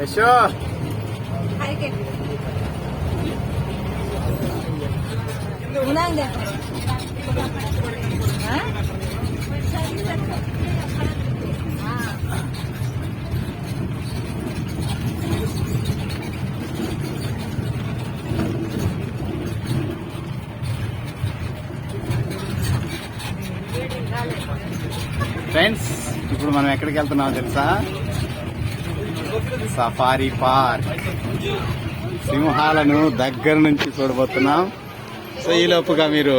యశో friends, ఇప్పుడు మనం ఎక్కడికి వెళ్తున్నామో తెలుసా? Safari park. సింహాలను దగ్గర నుంచి చూడబోతున్నాం. సో ఈ లోపుగా మీరు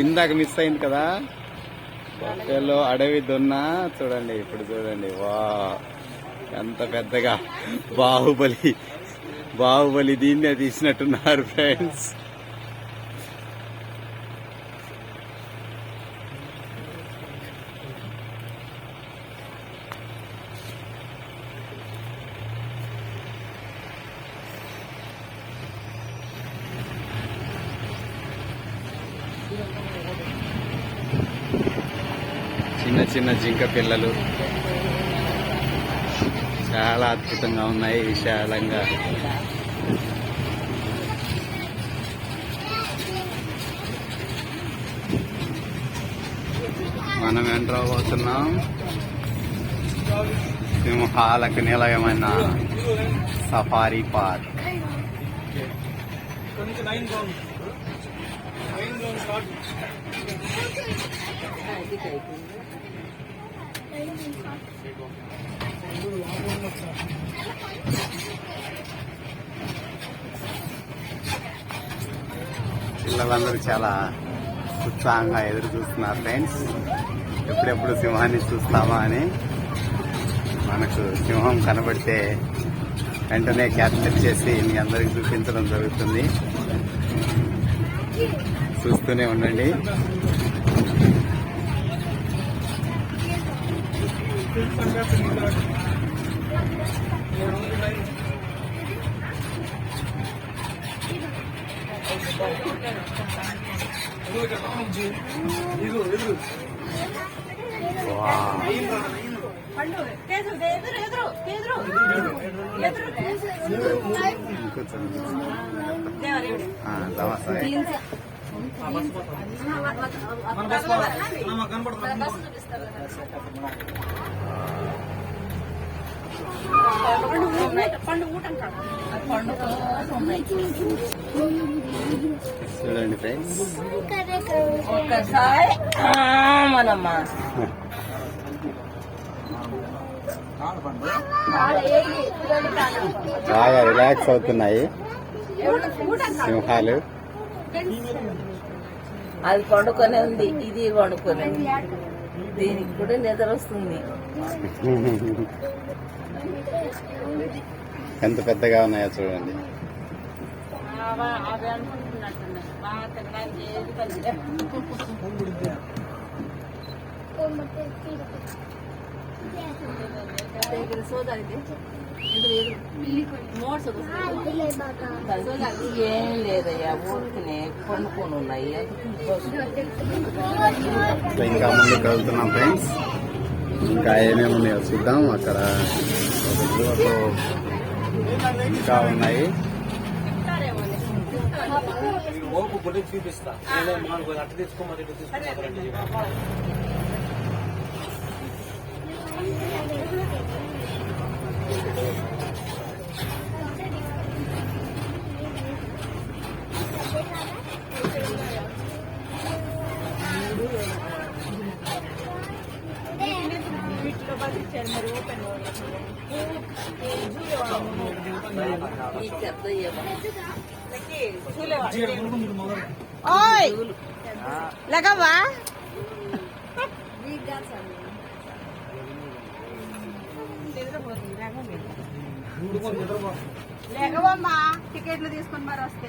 ఇందాక మిస్ అయింది కదా బొట్టెలో అడవి దున్న, చూడండి ఇప్పుడు చూడండి. వా ఎంత పెద్దగా బాహుబలి దీన్నే తీసినట్టున్నారు ఫ్రెండ్స్. చిన్న చిన్న జింక పిల్లలు చాలా అద్భుతంగా ఉన్నాయి, విశాలంగా. మనం ఎంటర్ అవబోతున్నాం సింహాలకు నిలయమైన సఫారీ పార్క్. పిల్లలందరూ చాలా ఉత్సాహంగా ఎదురు చూస్తున్నారు ఫ్రెండ్స్. ఎప్పుడెప్పుడు సింహాన్ని చూస్తామా అని. మనకు సింహం కనబడితే వెంటనే క్యాప్చర్ చేసి మీ అందరికి చూపించడం జరుగుతుంది. చూస్తూనే ఉండండి. చూడండి ఫ్రెండ్స్, ఒక్కసారి మనమ్మా బాగా రిలాక్స్ అవుతున్నాయి సింహాలు. అది పండుకొనే ఉంది, ఇది పండుకొనే ఉంది. దీనికి కూడా నిద్ర వస్తుంది. ఎంత పెద్దగా ఉన్నాయో చూడండి. ఏం లేదయ్యా, ఊరికి పండుకొని ఉన్నాయి. ఇంకా ముందుకు వెళ్తున్నాం ఫ్రెండ్స్. ఇంకా ఏమేమి ఉన్నాయో చూద్దాం. అక్కడ ఇంకా ఉన్నాయి. చూపిస్తా అట్ట తీసుకోమని లేకవా లేకవమ్మా, టికెట్లు తీసుకొని మరి వస్తే